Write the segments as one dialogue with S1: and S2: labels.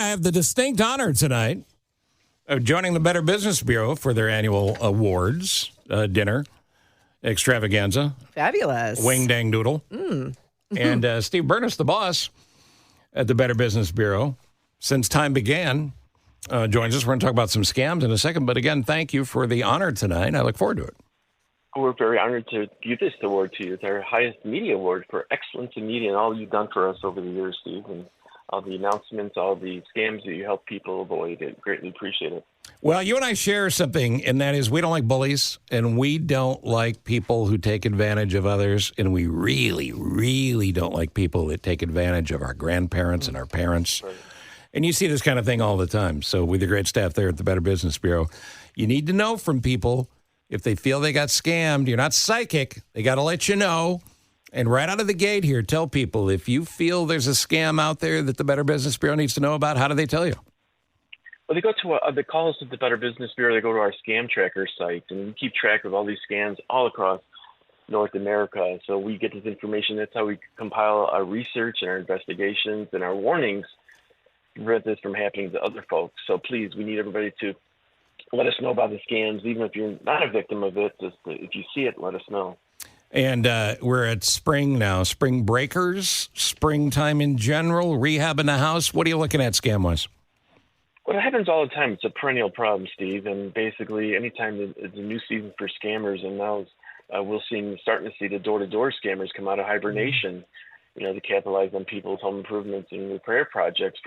S1: I have the distinct honor tonight of joining the Better Business Bureau for their annual awards dinner extravaganza.
S2: Fabulous.
S1: Wing dang doodle. And Steve Bernas, the boss at the Better Business Bureau, since time began, joins us. We're going to talk about some scams in a second. But again, thank you for the honor tonight. I look forward to it.
S3: We're very honored to give this award to you. It's our highest media award for excellence in media and all you've done for us over the years, Steve. And all the announcements, all the scams that you help people avoid. I greatly appreciate it.
S1: Well, you and I share something, and that is we don't like bullies, and we don't like people who take advantage of others, and we really, really don't like people that take advantage of our grandparents and our parents. Right. And you see this kind of thing all the time. So with the great staff there at the Better Business Bureau, you need to know from people if they feel they got scammed. You're not psychic. They got to let you know. And right out of the gate here, tell people if you feel there's a scam out there that the Better Business Bureau needs to know about, how do they tell you?
S3: Well, they go to they call us at the Better Business Bureau. They go to our scam tracker site and we keep track of all these scams all across North America. So we get this information. That's how we compile our research and our investigations and our warnings to prevent this from happening to other folks. So please, we need everybody to let us know about the scams, even if you're not a victim of it. Just if you see it, let us know.
S1: And we're at spring now, spring breakers, springtime in general, rehab in the house. What are you looking at scam-wise?
S3: Well, it happens all the time. It's a perennial problem, Steve. And basically, anytime it's a new season for scammers, and now starting to see the door-to-door scammers come out of hibernation, to capitalize on people's home improvements and repair projects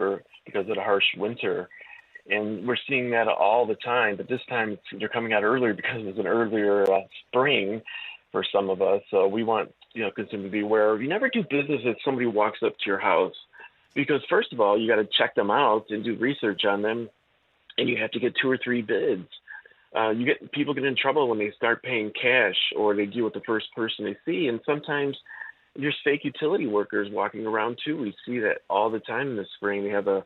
S3: because of the harsh winter. And we're seeing that all the time. But this time, they're coming out earlier because it's an earlier spring for some of us. So we want, consumers to be aware of. You never do business if somebody walks up to your house because, first of all, you got to check them out and do research on them, and you have to get 2 or 3 bids. People get in trouble when they start paying cash or they deal with the first person they see, and sometimes there's fake utility workers walking around too. We see that all the time in the spring. They have a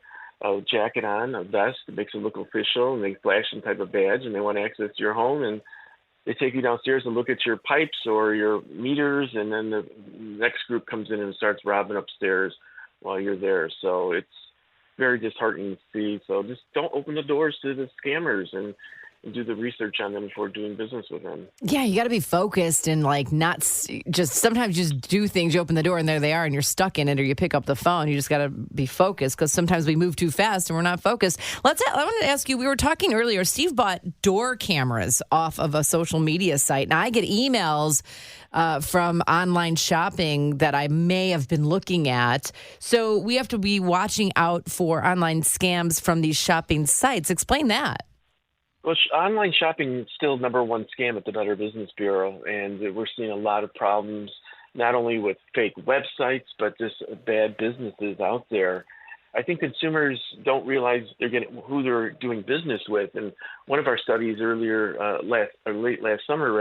S3: jacket on, a vest that makes them look official, and they flash some type of badge, and they want access to your home, and they take you downstairs and look at your pipes or your meters, and then the next group comes in and starts robbing upstairs while you're there. So it's very disheartening to see. So just don't open the doors to the scammers and do the research on them before doing business with them.
S2: Yeah, you got to be focused and not sometimes just do things. You open the door and there they are and you're stuck in it, or you pick up the phone. You just got to be focused because sometimes we move too fast and we're not focused. I wanted to ask you, we were talking earlier, Steve bought door cameras off of a social media site. Now I get emails from online shopping that I may have been looking at. So we have to be watching out for online scams from these shopping sites. Explain that.
S3: Well, online shopping is still number one scam at the Better Business Bureau, and we're seeing a lot of problems, not only with fake websites, but just bad businesses out there. I think consumers don't realize who they're doing business with. And one of our studies late last summer,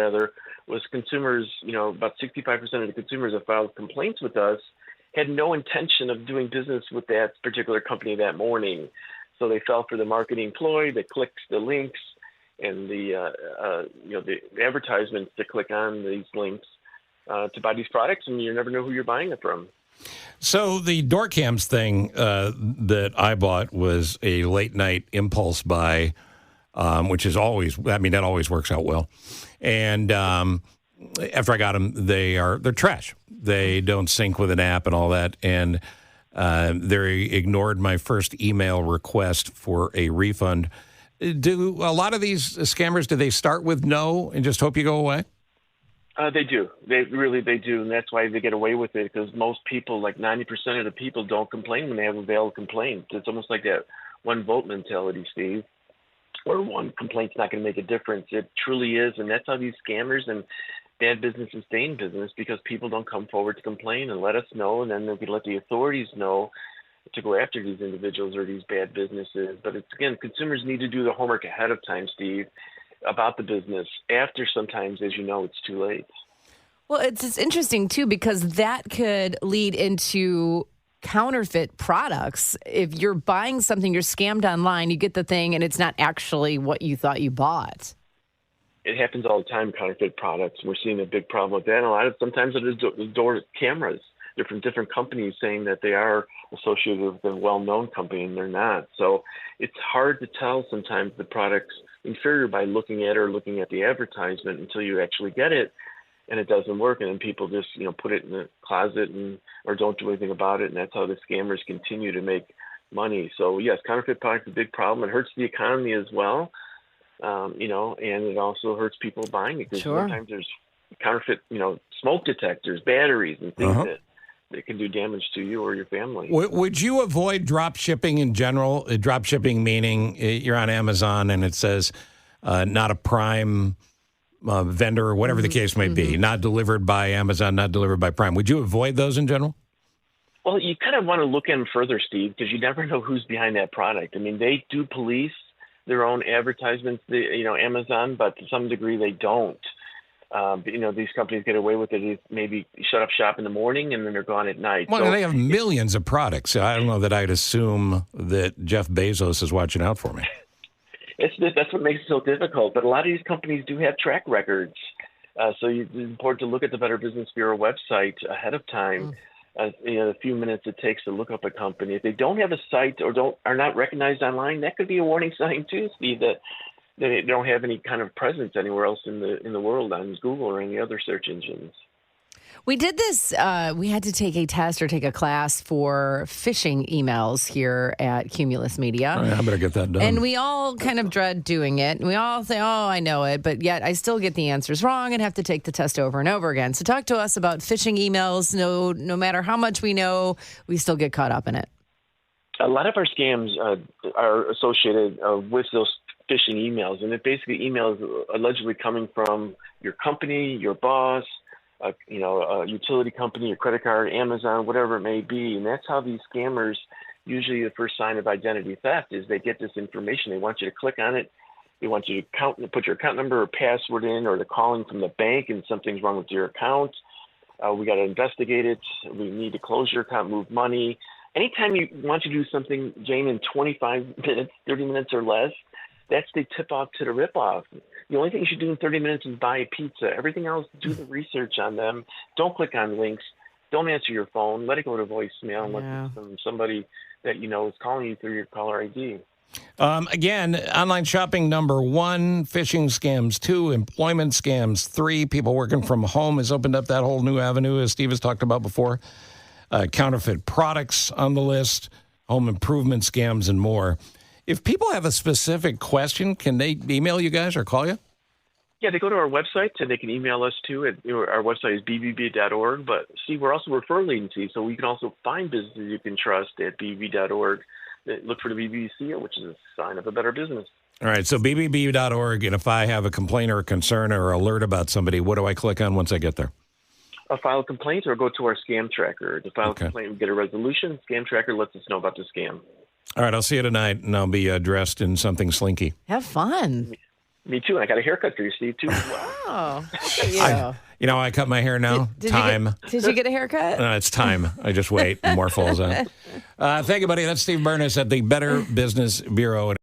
S3: was consumers, about 65% of the consumers that filed complaints with us had no intention of doing business with that particular company that morning. So they fell for the marketing ploy, they clicked the links and the advertisements to click on these links to buy these products, and you never know who you're buying it from.
S1: So the door cams thing that I bought was a late night impulse buy, which is that always works out well. And after I got them, they're trash. They don't sync with an app and all that, and they ignored my first email request for a refund. Do a lot of these scammers, do they start with no and just hope you go away?
S3: They do. They do. And that's why they get away with it, because most people, like 90% of the people, don't complain when they have a valid complaint. It's almost like that one vote mentality, Steve, where one complaint's not going to make a difference. It truly is. And that's how these scammers and bad businesses stay in business, because people don't come forward to complain and let us know, and then we let the authorities know to go after these individuals or these bad businesses. But it's, again, consumers need to do the homework ahead of time, Steve, about the business. After, sometimes, as you know, it's too late.
S2: Well, it's interesting, too, because that could lead into counterfeit products. If you're buying something, you're scammed online, you get the thing, and it's not actually what you thought you bought.
S3: It happens all the time, counterfeit products. We're seeing a big problem with that. And sometimes it is the door cameras. they're from different companies saying that they are associated with a well-known company, and they're not. So it's hard to tell sometimes the product's inferior by looking at the advertisement until you actually get it, and it doesn't work, and then people just put it in the closet or don't do anything about it, and that's how the scammers continue to make money. So yes, counterfeit products is a big problem. It hurts the economy as well, and it also hurts people buying it because sometimes there's counterfeit, smoke detectors, batteries, and things that can do damage to you or your family.
S1: Would you avoid drop shipping in general? Drop shipping meaning you're on Amazon and it says not a Prime vendor or whatever the case may be, not delivered by Amazon, not delivered by Prime. Would you avoid those in general?
S3: Well, you kind of want to look at them further, Steve, because you never know who's behind that product. I mean, they do police their own advertisements, Amazon, but to some degree they don't. These companies get away with it. Maybe shut up shop in the morning and then they're gone at night.
S1: Well, they have millions of products. I don't know that I'd assume that Jeff Bezos is watching out for me.
S3: That's what makes it so difficult. But a lot of these companies do have track records. So it's important to look at the Better Business Bureau website ahead of time. The few minutes it takes to look up a company. If they don't have a site or are not recognized online, that could be a warning sign too, Steve, that they don't have any kind of presence anywhere else in the world on Google or any other search engines.
S2: We did this. We had to take a test or take a class for phishing emails here at Cumulus Media.
S1: I better get that done.
S2: And we all kind of dread doing it. And we all say, oh, I know it. But yet I still get the answers wrong and have to take the test over and over again. So talk to us about phishing emails. No matter how much we know, we still get caught up in it.
S3: A lot of our scams are associated with those phishing emails. And it basically emails allegedly coming from your company, your boss, a utility company, a credit card, Amazon, whatever it may be. And that's how these scammers, usually the first sign of identity theft is they get this information. They want you to click on it. They want you to put your account number or password in, or they're calling from the bank and something's wrong with your account. We got to investigate it. We need to close your account, move money. Anytime you want to do something, Jane, in 25 minutes, 30 minutes or less, that's the tip-off to the rip-off. The only thing you should do in 30 minutes is buy a pizza. Everything else, do the research on them. Don't click on links. Don't answer your phone. Let it go to voicemail unless it's from somebody that is calling you through your caller ID.
S1: Again, online shopping, number 1, phishing scams 2, employment scams 3, people working from home has opened up that whole new avenue, as Steve has talked about before. Counterfeit products on the list, home improvement scams, and more. If people have a specific question, can they email you guys or call you?
S3: Yeah, they go to our website and they can email us too. Our website is bbb.org. But see, we're also a referral agency, so you can also find businesses you can trust at bbb.org. Look for the BBB seal, which is a sign of a better business.
S1: All right, so bbb.org, and if I have a complaint or a concern or alert about somebody, what do I click on once I get there?
S3: File a complaint or go to our scam tracker. To file a complaint, we get a resolution. Scam tracker lets us know about the scam.
S1: All right, I'll see you tonight, and I'll be dressed in something slinky.
S2: Have fun.
S3: Me too. And I got a haircut for you, Steve, too.
S2: Wow.
S1: I cut my hair now.
S2: Did
S1: time.
S2: Did you get a haircut?
S1: It's time. I just wait. More falls out. Thank you, buddy. That's Steve Bernas at the Better Business Bureau.